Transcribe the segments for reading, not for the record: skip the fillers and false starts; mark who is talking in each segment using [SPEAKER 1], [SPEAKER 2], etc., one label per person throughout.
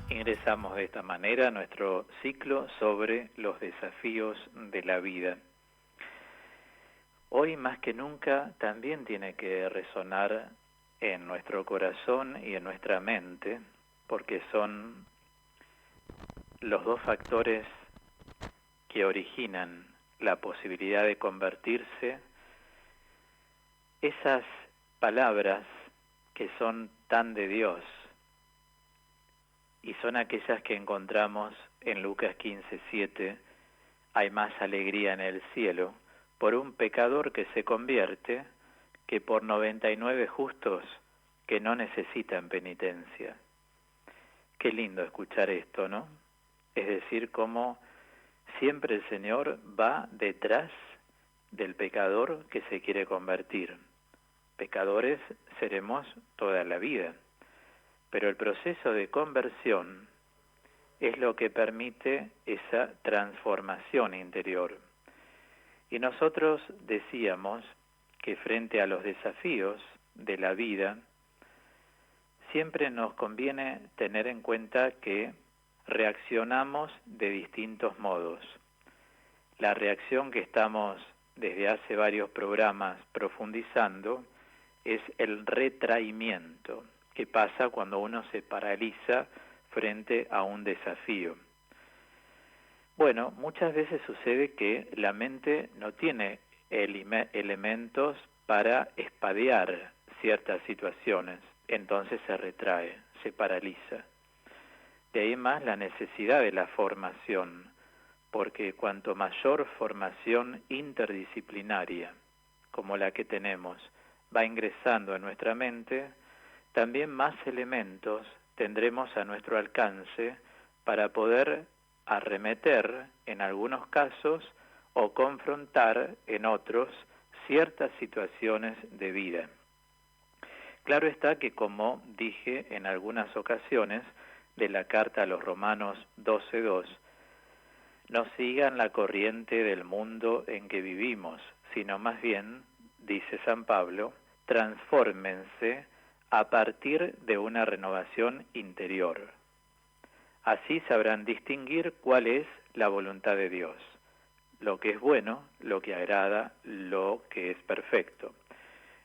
[SPEAKER 1] Ingresamos de esta manera a nuestro ciclo sobre los desafíos de la vida. Hoy más que nunca también tiene que resonar en nuestro corazón y en nuestra mente, porque son los dos factores que originan la posibilidad de convertirse. Esas palabras que son tan de Dios y son aquellas que encontramos en Lucas 15:7, hay más alegría en el cielo por un pecador que se convierte que por 99 justos que no necesitan penitencia. Qué lindo escuchar esto, ¿no? Es decir, cómo siempre el Señor va detrás del pecador que se quiere convertir. Pecadores seremos toda la vida, pero el proceso de conversión es lo que permite esa transformación interior. Y nosotros decíamos que frente a los desafíos de la vida, siempre nos conviene tener en cuenta que reaccionamos de distintos modos. La reacción que estamos desde hace varios programas profundizando es el retraimiento, que pasa cuando uno se paraliza frente a un desafío. Bueno, muchas veces sucede que la mente no tiene elementos para espadear ciertas situaciones, entonces se retrae, se paraliza. De ahí más la necesidad de la formación, porque cuanto mayor formación interdisciplinaria, como la que tenemos, va ingresando en nuestra mente, también más elementos tendremos a nuestro alcance para poder arremeter en algunos casos o confrontar en otros ciertas situaciones de vida. Claro está que, como dije en algunas ocasiones de la carta a los Romanos 12:2, no sigan la corriente del mundo en que vivimos, sino más bien, dice San Pablo, transfórmense a partir de una renovación interior. Así sabrán distinguir cuál es la voluntad de Dios, lo que es bueno, lo que agrada, lo que es perfecto.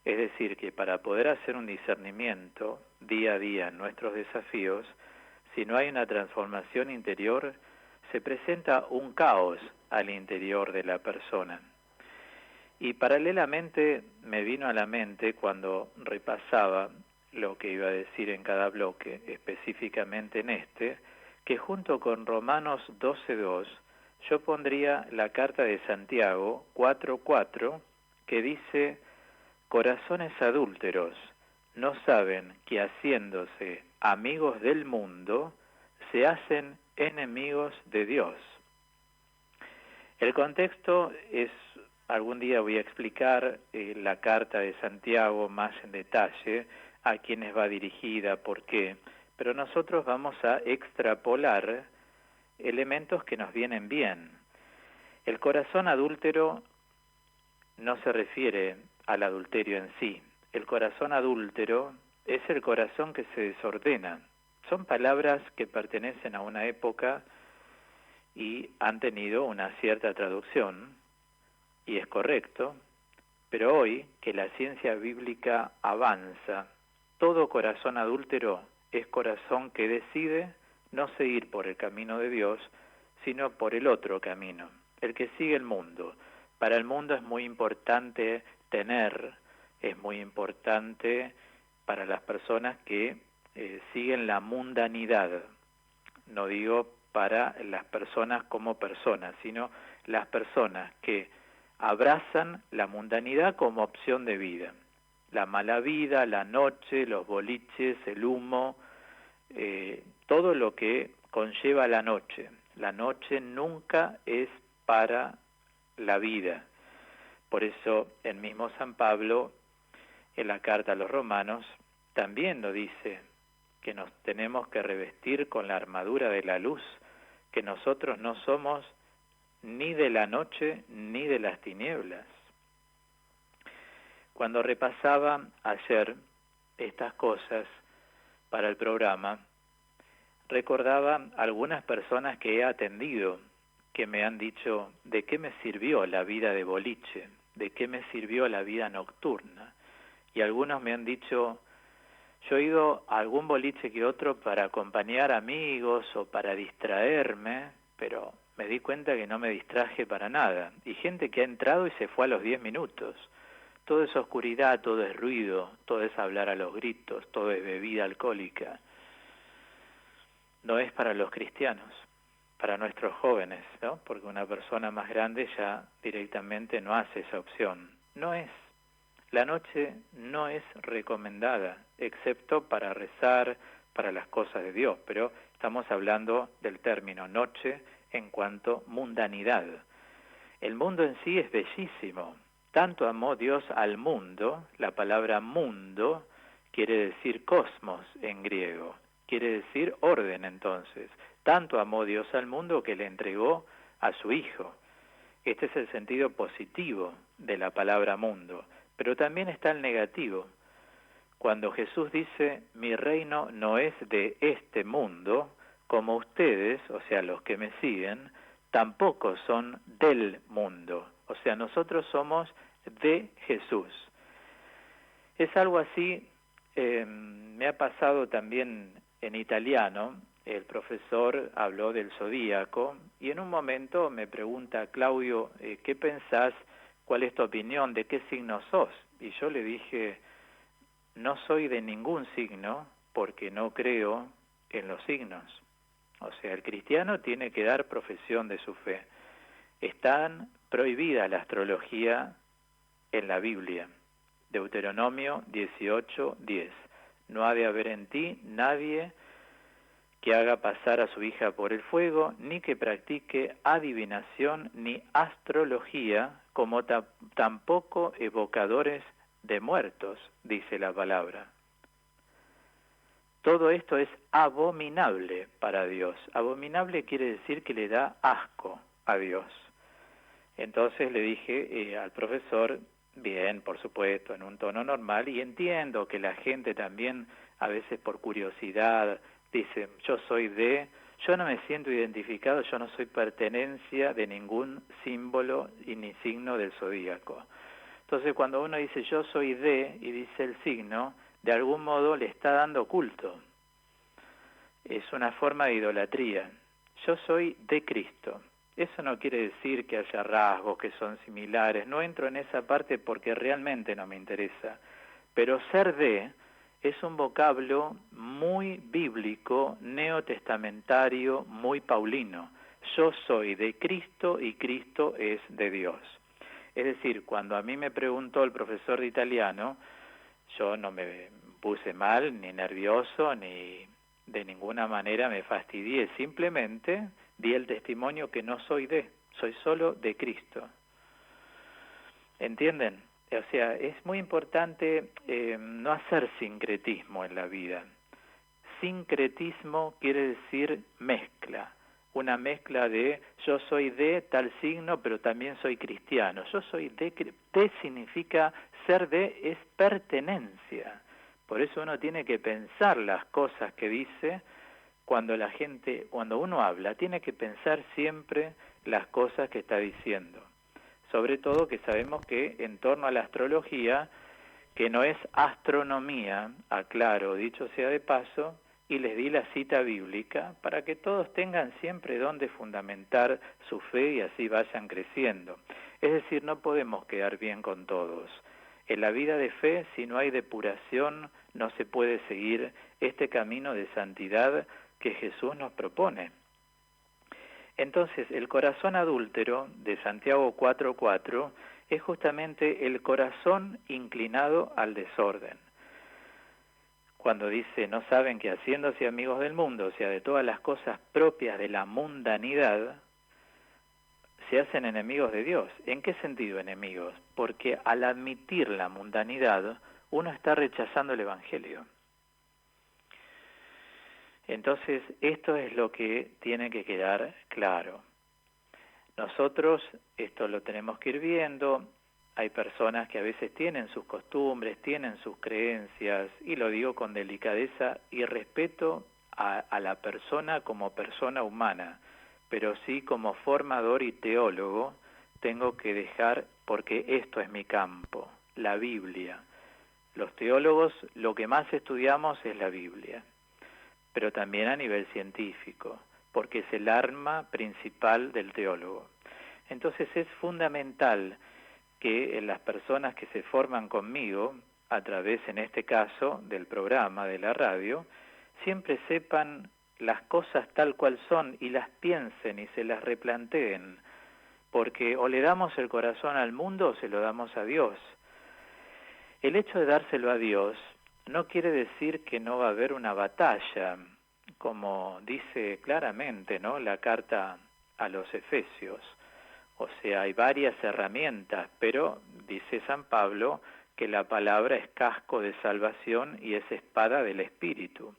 [SPEAKER 1] Es decir, que para poder hacer un discernimiento día a día en nuestros desafíos, si no hay una transformación interior, se presenta un caos al interior de la persona. Y paralelamente me vino a la mente, cuando repasaba lo que iba a decir en cada bloque, específicamente en este, que junto con Romanos 12:2 yo pondría la carta de Santiago 4:4, que dice: corazones adúlteros, ¿no saben que haciéndose amigos del mundo se hacen enemigos de Dios? El contexto es, algún día voy a explicar la carta de Santiago más en detalle, a quiénes va dirigida, por qué, pero nosotros vamos a extrapolar elementos que nos vienen bien. El corazón adúltero no se refiere al adulterio en sí. El corazón adúltero es el corazón que se desordena. Son palabras que pertenecen a una época y han tenido una cierta traducción, y es correcto, pero hoy que la ciencia bíblica avanza, todo corazón adúltero es corazón que decide no seguir por el camino de Dios, sino por el otro camino, el que sigue el mundo. Para el mundo es muy importante tener, es muy importante para las personas que siguen la mundanidad. No digo para las personas como personas, sino las personas que abrazan la mundanidad como opción de vida. La mala vida, la noche, los boliches, el humo, todo lo que conlleva la noche. La noche nunca es para la vida. Por eso el mismo San Pablo, en la carta a los Romanos, también lo dice, que nos tenemos que revestir con la armadura de la luz, que nosotros no somos ni de la noche ni de las tinieblas. Cuando repasaba ayer estas cosas para el programa, recordaba algunas personas que he atendido que me han dicho, ¿de qué me sirvió la vida de boliche? ¿De qué me sirvió la vida nocturna? Y algunos me han dicho, yo he ido a algún boliche que otro para acompañar amigos o para distraerme, pero me di cuenta que no me distraje para nada. Y gente que ha entrado y se fue a los 10 minutos. Todo es oscuridad, todo es ruido, todo es hablar a los gritos, todo es bebida alcohólica. No es para los cristianos, para nuestros jóvenes, ¿no? Porque una persona más grande ya directamente no hace esa opción. No es. La noche no es recomendada, excepto para rezar, para las cosas de Dios, pero estamos hablando del término noche en cuanto mundanidad. El mundo en sí es bellísimo. Tanto amó Dios al mundo, la palabra mundo quiere decir cosmos en griego, quiere decir orden entonces. Tanto amó Dios al mundo que le entregó a su Hijo. Este es el sentido positivo de la palabra mundo, pero también está el negativo. Cuando Jesús dice, mi reino no es de este mundo, como ustedes, o sea, los que me siguen, tampoco son del mundo. O sea, nosotros somos de Jesús. Es algo así, me ha pasado también en italiano. El profesor habló del zodíaco y en un momento me pregunta, Claudio, ¿qué pensás? ¿Cuál es tu opinión? ¿De qué signo sos? Y yo le dije, no soy de ningún signo porque no creo en los signos. O sea, el cristiano tiene que dar profesión de su fe. Está prohibida la astrología en la Biblia. Deuteronomio 18:10. No ha de haber en ti nadie que haga pasar a su hija por el fuego, ni que practique adivinación ni astrología, como tampoco evocadores de muertos, dice la palabra. Todo esto es abominable para Dios. Abominable quiere decir que le da asco a Dios. Entonces le dije al profesor, bien, por supuesto, en un tono normal, y entiendo que la gente también, a veces por curiosidad, dice, yo no me siento identificado, yo no soy pertenencia de ningún símbolo y ni signo del zodíaco. Entonces cuando uno dice yo soy de, y dice el signo, de algún modo le está dando culto. Es una forma de idolatría. Yo soy de Cristo. Eso no quiere decir que haya rasgos que son similares. No entro en esa parte porque realmente no me interesa. Pero ser de es un vocablo muy bíblico, neotestamentario, muy paulino. Yo soy de Cristo y Cristo es de Dios. Es decir, cuando a mí me preguntó el profesor de italiano, yo no me puse mal, ni nervioso, ni de ninguna manera me fastidié. Simplemente di el testimonio que no soy soy solo de Cristo. ¿Entienden? O sea, es muy importante no hacer sincretismo en la vida. Sincretismo quiere decir mezcla. Una mezcla de yo soy de tal signo, pero también soy cristiano. Yo soy de significa ser de, es pertenencia. Por eso uno tiene que pensar las cosas que dice cuando uno habla, tiene que pensar siempre las cosas que está diciendo. Sobre todo que sabemos que en torno a la astrología, que no es astronomía, aclaro, dicho sea de paso, y les di la cita bíblica para que todos tengan siempre donde fundamentar su fe y así vayan creciendo. Es decir, no podemos quedar bien con todos. En la vida de fe, si no hay depuración, no se puede seguir este camino de santidad que Jesús nos propone. Entonces, el corazón adúltero de Santiago 4:4 es justamente el corazón inclinado al desorden. Cuando dice, no saben que haciéndose amigos del mundo, o sea, de todas las cosas propias de la mundanidad, se hacen enemigos de Dios. ¿En qué sentido enemigos? Porque al admitir la mundanidad, uno está rechazando el Evangelio. Entonces, esto es lo que tiene que quedar claro. Nosotros esto lo tenemos que ir viendo. Hay personas que a veces tienen sus costumbres, tienen sus creencias, y lo digo con delicadeza y respeto a la persona como persona humana, pero sí como formador y teólogo tengo que dejar, porque esto es mi campo, la Biblia. Los teólogos lo que más estudiamos es la Biblia, pero también a nivel científico, porque es el arma principal del teólogo. Entonces es fundamental que las personas que se forman conmigo, a través, en este caso, del programa, de la radio, siempre sepan las cosas tal cual son y las piensen y se las replanteen, porque o le damos el corazón al mundo o se lo damos a Dios. El hecho de dárselo a Dios no quiere decir que no va a haber una batalla, como dice claramente, ¿no?, la carta a los Efesios. O sea, hay varias herramientas, pero dice San Pablo que la palabra es casco de salvación y es espada del Espíritu.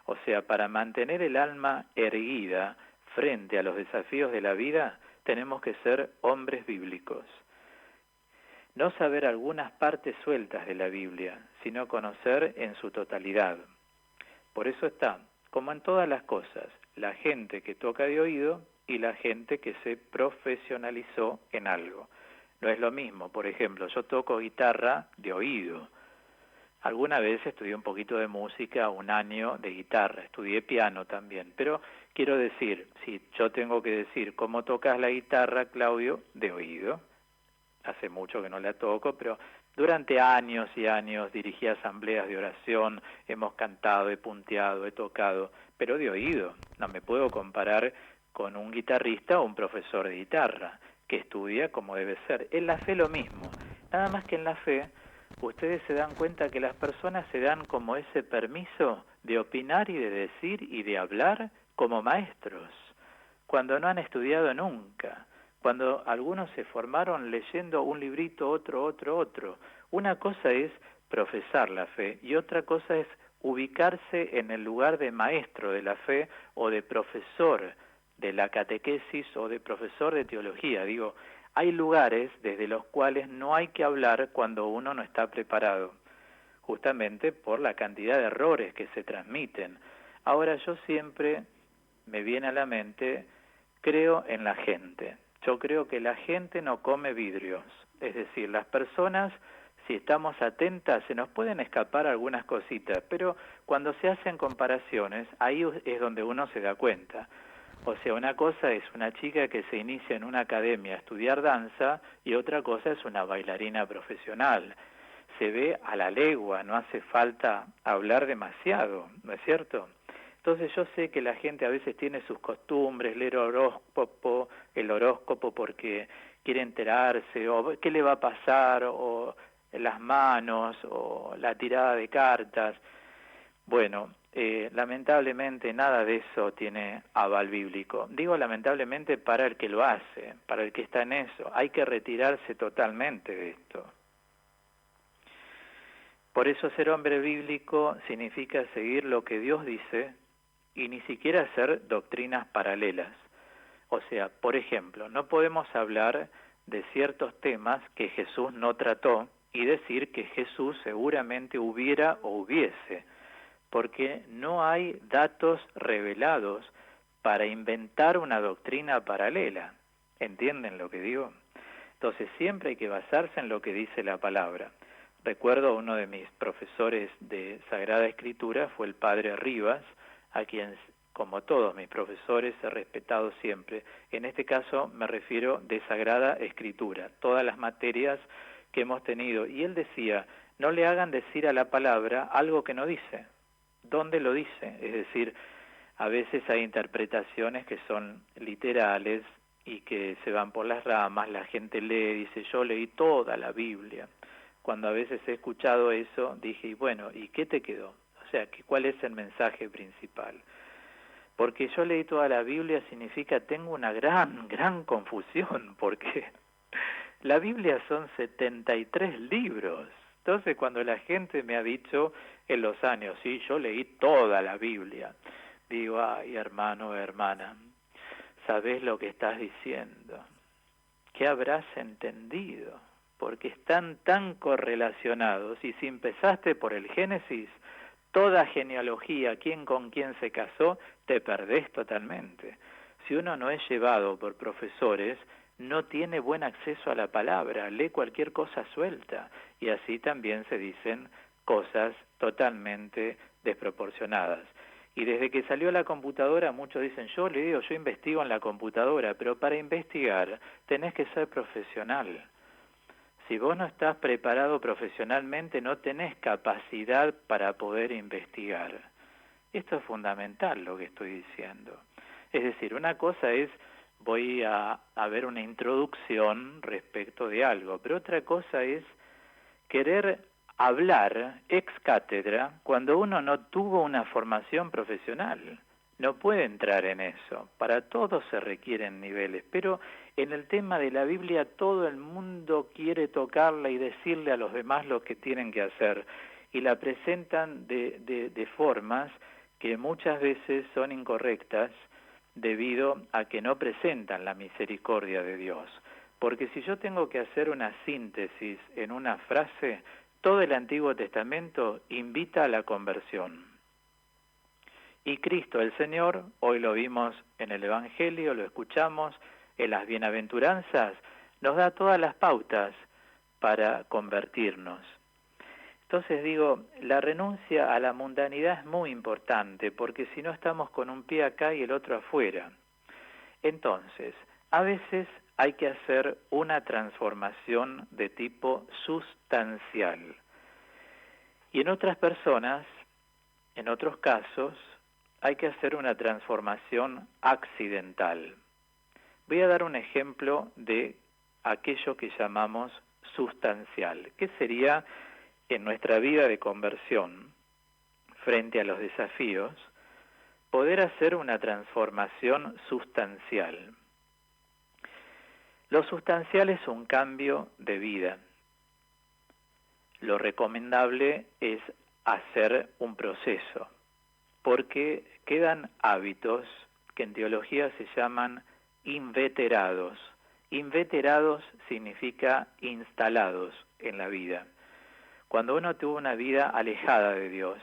[SPEAKER 1] O sea, para mantener el alma erguida frente a los desafíos de la vida, tenemos que ser hombres bíblicos. No saber algunas partes sueltas de la Biblia, sino conocer en su totalidad. Por eso está, como en todas las cosas, la gente que toca de oído y la gente que se profesionalizó en algo. No es lo mismo, por ejemplo, yo toco guitarra de oído. Alguna vez estudié un poquito de música, 1 año de guitarra, estudié piano también, pero quiero decir, si yo tengo que decir cómo tocas la guitarra, Claudio, de oído, hace mucho que no la toco, pero durante años y años dirigí asambleas de oración, hemos cantado, he punteado, he tocado, pero de oído. No me puedo comparar con un guitarrista o un profesor de guitarra que estudia como debe ser. En la fe lo mismo, nada más que en la fe ustedes se dan cuenta que las personas se dan como ese permiso de opinar y de decir y de hablar como maestros, cuando no han estudiado nunca, cuando algunos se formaron leyendo un librito, otro. Una cosa es profesar la fe y otra cosa es ubicarse en el lugar de maestro de la fe o de profesor de la catequesis o de profesor de teología. Digo, hay lugares desde los cuales no hay que hablar cuando uno no está preparado, justamente por la cantidad de errores que se transmiten. Ahora yo siempre me viene a la mente, creo en la gente. Yo creo que la gente no come vidrios, es decir, las personas, si estamos atentas, se nos pueden escapar algunas cositas, pero cuando se hacen comparaciones, ahí es donde uno se da cuenta. O sea, una cosa es una chica que se inicia en una academia a estudiar danza y otra cosa es una bailarina profesional. Se ve a la legua, no hace falta hablar demasiado, ¿no es cierto? Entonces yo sé que la gente a veces tiene sus costumbres, leer el horóscopo porque quiere enterarse, o qué le va a pasar, o las manos, o la tirada de cartas. Bueno, lamentablemente nada de eso tiene aval bíblico. Digo lamentablemente para el que lo hace, para el que está en eso. Hay que retirarse totalmente de esto. Por eso ser hombre bíblico significa seguir lo que Dios dice y ni siquiera hacer doctrinas paralelas. O sea, por ejemplo, no podemos hablar de ciertos temas que Jesús no trató y decir que Jesús seguramente hubiera o hubiese, porque no hay datos revelados para inventar una doctrina paralela. ¿Entienden lo que digo? Entonces siempre hay que basarse en lo que dice la palabra. Recuerdo uno de mis profesores de Sagrada Escritura fue el padre Rivas, a quien, como todos mis profesores, he respetado siempre. En este caso me refiero de Sagrada Escritura, todas las materias que hemos tenido. Y él decía, no le hagan decir a la palabra algo que no dice. ¿Dónde lo dice? Es decir, a veces hay interpretaciones que son literales y que se van por las ramas, la gente lee, dice, yo leí toda la Biblia. Cuando a veces he escuchado eso, dije, bueno, ¿y qué te quedó? O sea, ¿cuál es el mensaje principal? Porque yo leí toda la Biblia significa tengo una gran confusión, porque la Biblia son 73 libros. Entonces, cuando la gente me ha dicho en los años, sí, yo leí toda la Biblia, digo, ay, hermano, hermana, ¿sabés lo que estás diciendo? ¿Qué habrás entendido? Porque están tan correlacionados, y si empezaste por el Génesis, toda genealogía, quién con quién se casó, te perdés totalmente. Si uno no es llevado por profesores, no tiene buen acceso a la palabra, lee cualquier cosa suelta, y así también se dicen cosas totalmente desproporcionadas. Y desde que salió la computadora, muchos dicen, yo leo, yo investigo en la computadora, pero para investigar tenés que ser profesional. Si vos no estás preparado profesionalmente, no tenés capacidad para poder investigar. Esto es fundamental lo que estoy diciendo. Es decir, una cosa es, voy a ver una introducción respecto de algo, pero otra cosa es querer hablar ex cátedra cuando uno no tuvo una formación profesional. No puede entrar en eso. Para todo se requieren niveles, pero en el tema de la Biblia todo el mundo quiere tocarla y decirle a los demás lo que tienen que hacer, y la presentan de formas que muchas veces son incorrectas debido a que no presentan la misericordia de Dios. Porque si yo tengo que hacer una síntesis en una frase, todo el Antiguo Testamento invita a la conversión. Y Cristo el Señor, hoy lo vimos en el Evangelio, lo escuchamos en las bienaventuranzas, nos da todas las pautas para convertirnos. Entonces digo, la renuncia a la mundanidad es muy importante, porque si no estamos con un pie acá y el otro afuera. Entonces, a veces hay que hacer una transformación de tipo sustancial. Y en otras personas, en otros casos, hay que hacer una transformación accidental. Voy a dar un ejemplo de aquello que llamamos sustancial, que sería en nuestra vida de conversión, frente a los desafíos, poder hacer una transformación sustancial. Lo sustancial es un cambio de vida. Lo recomendable es hacer un proceso, porque quedan hábitos que en teología se llaman inveterados. Inveterados significa instalados en la vida. Cuando uno tuvo una vida alejada de Dios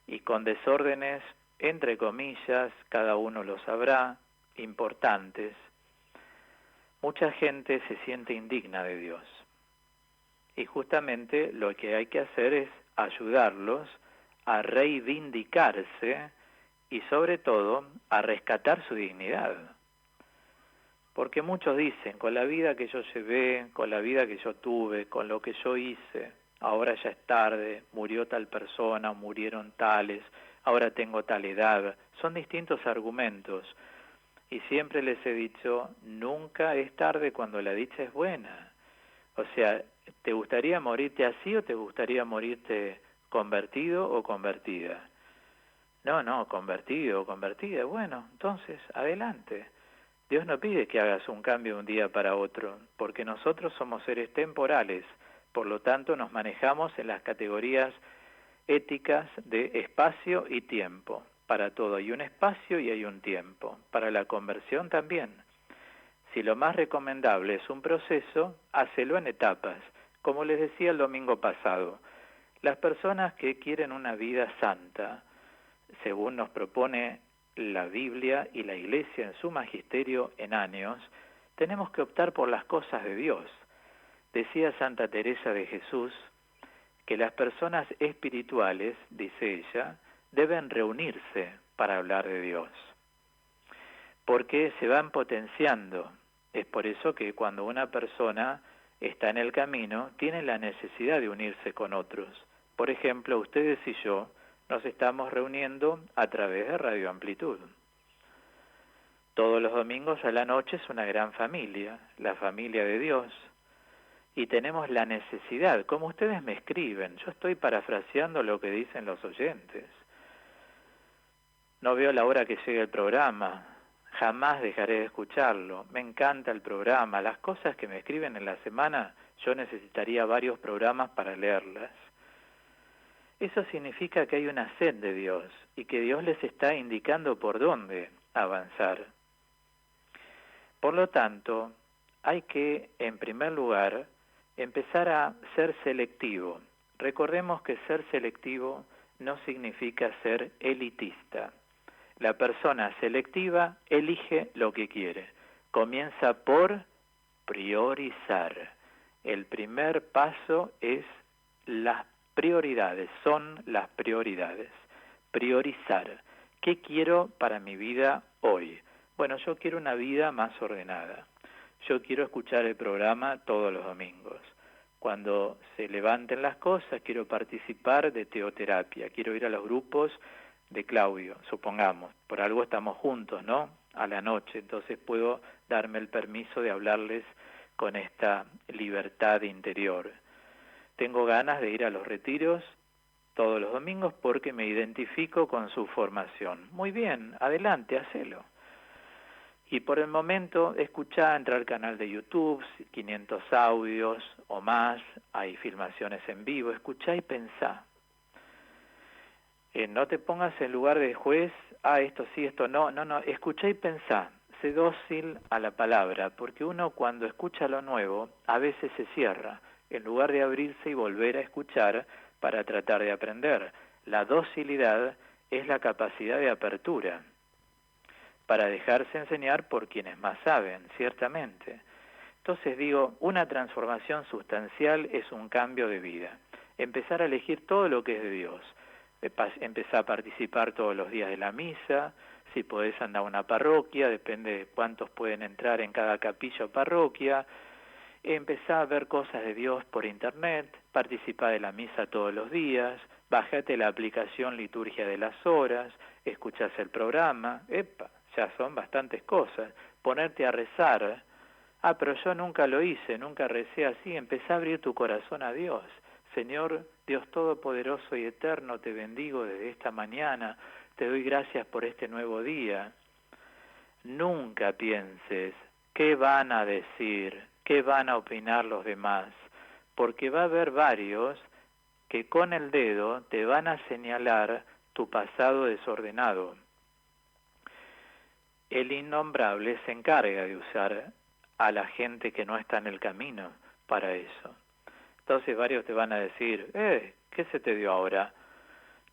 [SPEAKER 1] y con desórdenes, entre comillas, cada uno lo sabrá, importantes, mucha gente se siente indigna de Dios. Y justamente lo que hay que hacer es ayudarlos a reivindicarse y sobre todo a rescatar su dignidad. Porque muchos dicen, con la vida que yo llevé, con la vida que yo tuve, con lo que yo hice, ahora ya es tarde, murió tal persona, murieron tales, ahora tengo tal edad. Son distintos argumentos. Y siempre les he dicho, nunca es tarde cuando la dicha es buena. O sea, ¿te gustaría morirte así o te gustaría morirte convertido o convertida? No, convertido o convertida. Bueno, entonces, adelante. Dios no pide que hagas un cambio de un día para otro, porque nosotros somos seres temporales, por lo tanto nos manejamos en las categorías éticas de espacio y tiempo. Para todo hay un espacio y hay un tiempo. Para la conversión también. Si lo más recomendable es un proceso, hácelo en etapas. Como les decía el domingo pasado, las personas que quieren una vida santa, según nos propone la Biblia y la Iglesia en su magisterio en años, tenemos que optar por las cosas de Dios. Decía Santa Teresa de Jesús que las personas espirituales, dice ella, deben reunirse para hablar de Dios, porque se van potenciando. Es por eso que cuando una persona está en el camino, tiene la necesidad de unirse con otros. Por ejemplo, ustedes y yo nos estamos reuniendo a través de Radio Amplitud. Todos los domingos a la noche es una gran familia, la familia de Dios. Y tenemos la necesidad, como ustedes me escriben, yo estoy parafraseando lo que dicen los oyentes. No veo la hora que llegue el programa, jamás dejaré de escucharlo, me encanta el programa, las cosas que me escriben en la semana, yo necesitaría varios programas para leerlas. Eso significa que hay una sed de Dios y que Dios les está indicando por dónde avanzar. Por lo tanto, hay que, en primer lugar, empezar a ser selectivo. Recordemos que ser selectivo no significa ser elitista. La persona selectiva elige lo que quiere. Comienza por priorizar. El primer paso es las prioridades, son las prioridades. Priorizar. ¿Qué quiero para mi vida hoy? Bueno, yo quiero una vida más ordenada. Yo quiero escuchar el programa todos los domingos. Cuando se levanten las cosas, quiero participar de teoterapia, quiero ir a los grupos de Claudio, supongamos, por algo estamos juntos, ¿no? A la noche, entonces puedo darme el permiso de hablarles con esta libertad interior. Tengo ganas de ir a los retiros todos los domingos porque me identifico con su formación. Muy bien, adelante, hacelo. Y por el momento, escuchá, entra al canal de YouTube, 500 audios o más, hay filmaciones en vivo, escuchá y pensá. No te pongas en lugar de juez, esto sí, esto no, escuchá y pensá, sé dócil a la palabra, porque uno cuando escucha lo nuevo, a veces se cierra, en lugar de abrirse y volver a escuchar para tratar de aprender. La docilidad es la capacidad de apertura, para dejarse enseñar por quienes más saben, ciertamente. Entonces digo, una transformación sustancial es un cambio de vida. Empezar a elegir todo lo que es de Dios. Empezar a participar todos los días de la misa, si podés andar a una parroquia, depende de cuántos pueden entrar en cada capilla o parroquia. Empezar a ver cosas de Dios por internet, participar de la misa todos los días, bájate la aplicación Liturgia de las Horas, escuchás el programa, ya son bastantes cosas. Ponerte a rezar, pero yo nunca lo hice, nunca recé así. Empezá a abrir tu corazón a Dios. Señor, Dios Todopoderoso y Eterno, te bendigo desde esta mañana, te doy gracias por este nuevo día. Nunca pienses, ¿qué van a decir? ¿Qué van a opinar los demás? Porque va a haber varios que con el dedo te van a señalar tu pasado desordenado. El innombrable se encarga de usar a la gente que no está en el camino para eso. Entonces varios te van a decir, ¿qué se te dio ahora?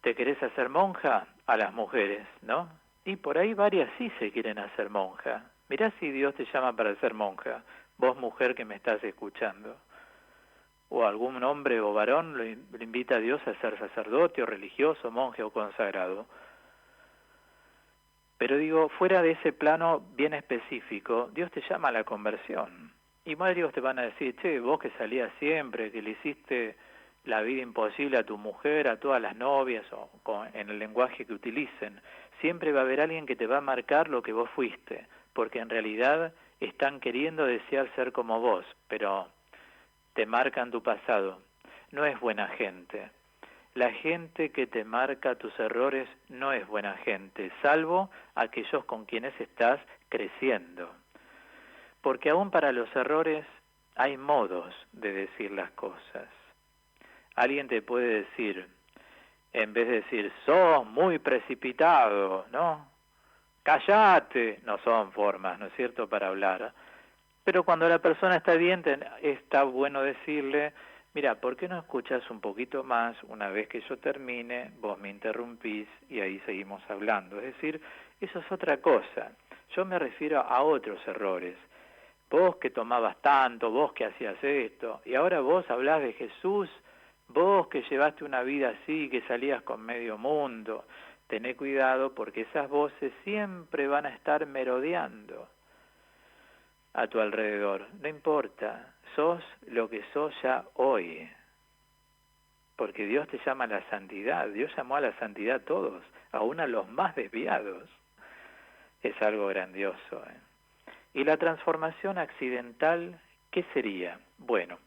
[SPEAKER 1] ¿Te querés hacer monja? A las mujeres, ¿no? Y por ahí varias sí se quieren hacer monja. Mirá si Dios te llama para ser monja, vos mujer que me estás escuchando. O algún hombre o varón lo invita a Dios a ser sacerdote o religioso, monje o consagrado. Pero digo, fuera de ese plano bien específico, Dios te llama a la conversión. Y varios te van a decir, vos que salías siempre, que le hiciste la vida imposible a tu mujer, a todas las novias, en el lenguaje que utilicen, siempre va a haber alguien que te va a marcar lo que vos fuiste, porque en realidad están queriendo desear ser como vos, pero te marcan tu pasado. No es buena gente. La gente que te marca tus errores no es buena gente, salvo aquellos con quienes estás creciendo. Porque aún para los errores hay modos de decir las cosas. Alguien te puede decir, en vez de decir, sos muy precipitado, ¿no? Cállate, no son formas, ¿no es cierto?, para hablar. Pero cuando la persona está bien, está bueno decirle, mira, ¿por qué no escuchas un poquito más? Una vez que yo termine, vos me interrumpís y ahí seguimos hablando. Es decir, eso es otra cosa. Yo me refiero a otros errores. Vos que tomabas tanto, vos que hacías esto, y ahora vos hablás de Jesús, vos que llevaste una vida así, que salías con medio mundo. Tené cuidado porque esas voces siempre van a estar merodeando a tu alrededor. No importa, sos lo que sos ya hoy, porque Dios te llama a la santidad. Dios llamó a la santidad a todos, aún a los más desviados. Es algo grandioso. ¿Y la transformación accidental qué sería? Bueno,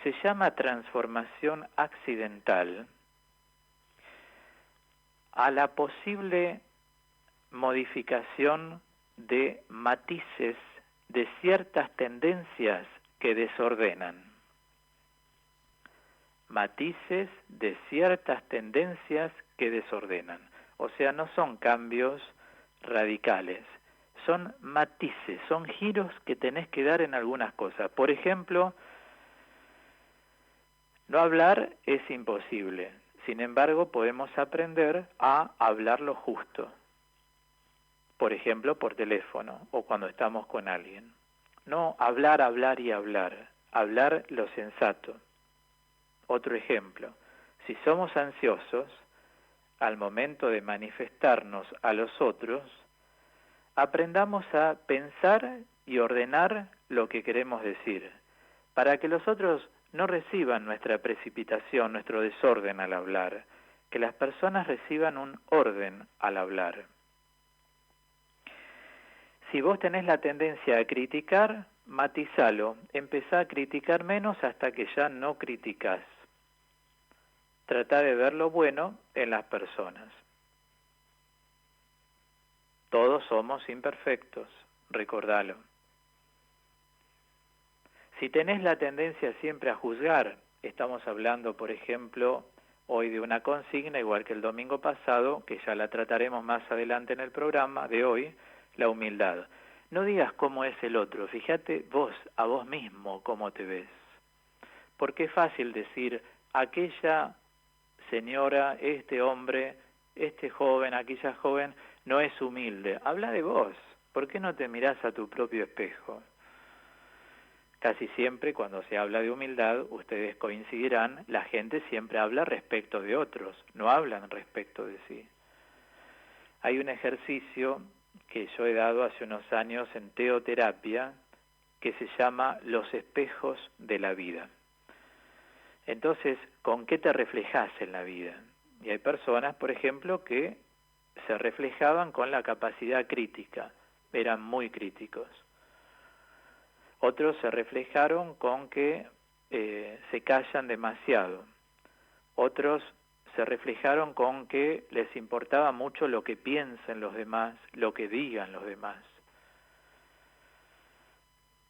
[SPEAKER 1] se llama transformación accidental a la posible modificación de matices de ciertas tendencias que desordenan. Matices de ciertas tendencias que desordenan. O sea, no son cambios radicales, son matices, son giros que tenés que dar en algunas cosas. Por ejemplo, No hablar es imposible, sin embargo podemos aprender a hablar lo justo, por ejemplo por teléfono o cuando estamos con alguien. No hablar, hablar y hablar, hablar lo sensato. Otro ejemplo, si somos ansiosos, al momento de manifestarnos a los otros, aprendamos a pensar y ordenar lo que queremos decir, para que los otros no reciban nuestra precipitación, nuestro desorden al hablar, que las personas reciban un orden al hablar. Si vos tenés la tendencia a criticar, matizalo, empezá a criticar menos hasta que ya no criticás. Tratá de ver lo bueno en las personas. Todos somos imperfectos, recordalo. Si tenés la tendencia siempre a juzgar, estamos hablando, por ejemplo, hoy de una consigna, igual que el domingo pasado, que ya la trataremos más adelante en el programa de hoy, la humildad. No digas cómo es el otro, fíjate vos, a vos mismo, cómo te ves. Porque es fácil decir, aquella señora, este hombre, este joven, aquella joven, no es humilde. Habla de vos. ¿Por qué no te mirás a tu propio espejo? Casi siempre cuando se habla de humildad, ustedes coincidirán, la gente siempre habla respecto de otros, no hablan respecto de sí. Hay un ejercicio que yo he dado hace unos años en teoterapia que se llama los espejos de la vida. Entonces, ¿con qué te reflejás en la vida? Y hay personas, por ejemplo, que se reflejaban con la capacidad crítica, eran muy críticos. Otros se reflejaron con que se callan demasiado. Otros se reflejaron con que les importaba mucho lo que piensen los demás, lo que digan los demás.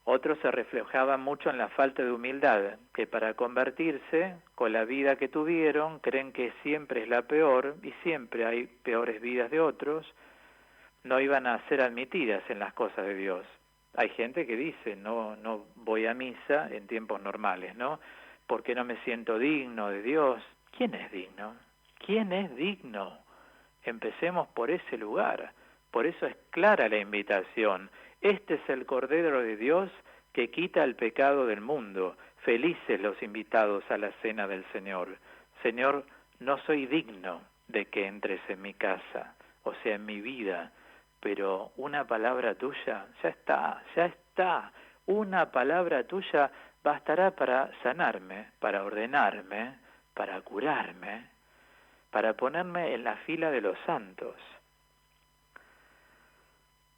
[SPEAKER 1] Otros se reflejaban mucho en la falta de humildad, que para convertirse, con la vida que tuvieron, creen que siempre es la peor, y siempre hay peores vidas de otros, no iban a ser admitidas en las cosas de Dios. Hay gente que dice, no voy a misa en tiempos normales, ¿no? Porque no me siento digno de Dios. ¿Quién es digno? ¿Quién es digno? Empecemos por ese lugar. Por eso es clara la invitación. Este es el Cordero de Dios que quita el pecado del mundo. Felices los invitados a la cena del Señor. Señor, no soy digno de que entres en mi casa, o sea, en mi vida, pero una palabra tuya, ya está. Una palabra tuya bastará para sanarme, para ordenarme, para curarme, para ponerme en la fila de los santos.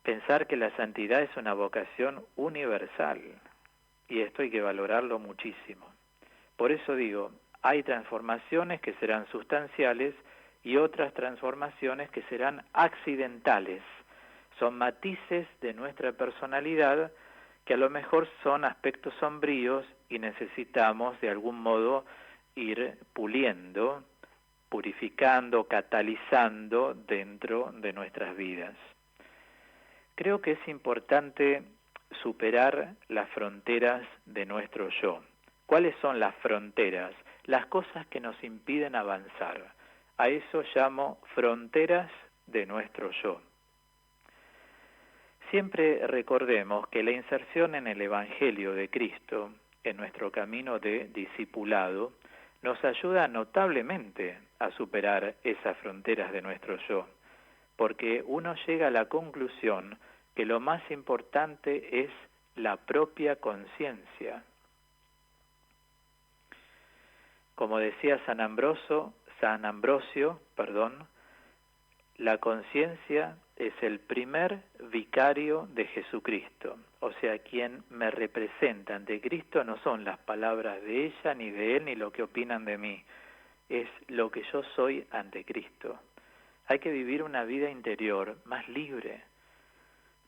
[SPEAKER 1] Pensar que la santidad es una vocación universal, y esto hay que valorarlo muchísimo. Por eso digo, hay transformaciones que serán sustanciales y otras transformaciones que serán accidentales. Son matices de nuestra personalidad que a lo mejor son aspectos sombríos y necesitamos de algún modo ir puliendo, purificando, catalizando dentro de nuestras vidas. Creo que es importante superar las fronteras de nuestro yo. ¿Cuáles son las fronteras? Las cosas que nos impiden avanzar. A eso llamo fronteras de nuestro yo. Siempre recordemos que la inserción en el Evangelio de Cristo, en nuestro camino de discipulado, nos ayuda notablemente a superar esas fronteras de nuestro yo, porque uno llega a la conclusión que lo más importante es la propia conciencia. Como decía San Ambrosio, la conciencia es el primer vicario de Jesucristo. O sea, quien me representa ante Cristo no son las palabras de ella, ni de él, ni lo que opinan de mí. Es lo que yo soy ante Cristo. Hay que vivir una vida interior más libre.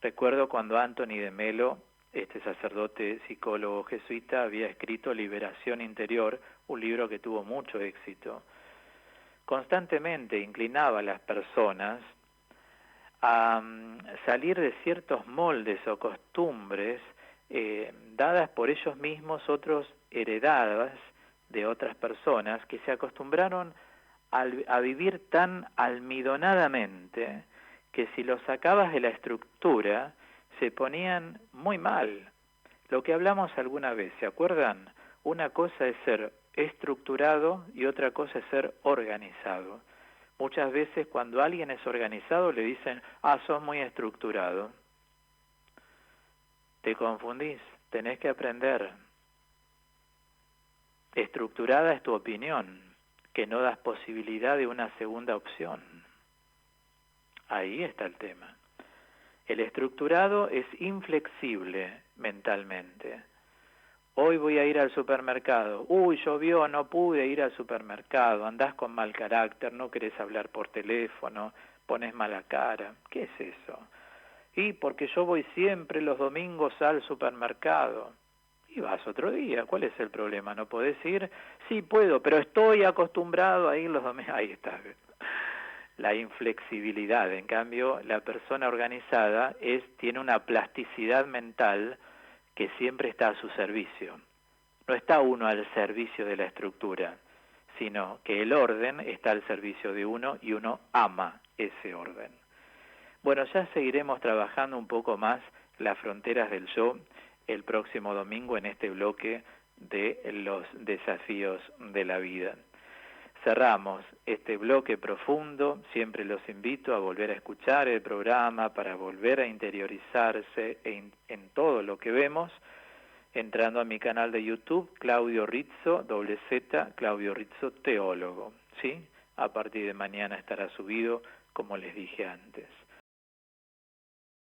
[SPEAKER 1] Recuerdo cuando Anthony de Melo, este sacerdote psicólogo jesuita, había escrito Liberación Interior, un libro que tuvo mucho éxito. Constantemente inclinaba a las personas a salir de ciertos moldes o costumbres dadas por ellos mismos, otros heredadas de otras personas que se acostumbraron a vivir tan almidonadamente que si los sacabas de la estructura se ponían muy mal. Lo que hablamos alguna vez, ¿se acuerdan? Una cosa es ser estructurado y otra cosa es ser organizado. Muchas veces cuando alguien es organizado le dicen, sos muy estructurado. Te confundís, tenés que aprender. Estructurada es tu opinión, que no das posibilidad de una segunda opción. Ahí está el tema. El estructurado es inflexible mentalmente. Hoy voy a ir al supermercado. Uy, llovió, no pude ir al supermercado. Andás con mal carácter, no querés hablar por teléfono, pones mala cara. ¿Qué es eso? Y porque yo voy siempre los domingos al supermercado. Y vas otro día. ¿Cuál es el problema? ¿No podés ir? Sí, puedo, pero estoy acostumbrado a ir los domingos. Ahí está. La inflexibilidad. En cambio, la persona organizada tiene una plasticidad mental que siempre está a su servicio. No está uno al servicio de la estructura, sino que el orden está al servicio de uno y uno ama ese orden. Bueno, ya seguiremos trabajando un poco más las fronteras del yo el próximo domingo en este bloque de los desafíos de la vida. Cerramos este bloque profundo, siempre los invito a volver a escuchar el programa para volver a interiorizarse en todo lo que vemos, entrando a mi canal de YouTube, Claudio Rizzo, Z, Claudio Rizzo Teólogo, ¿sí? A partir de mañana estará subido, como les dije antes.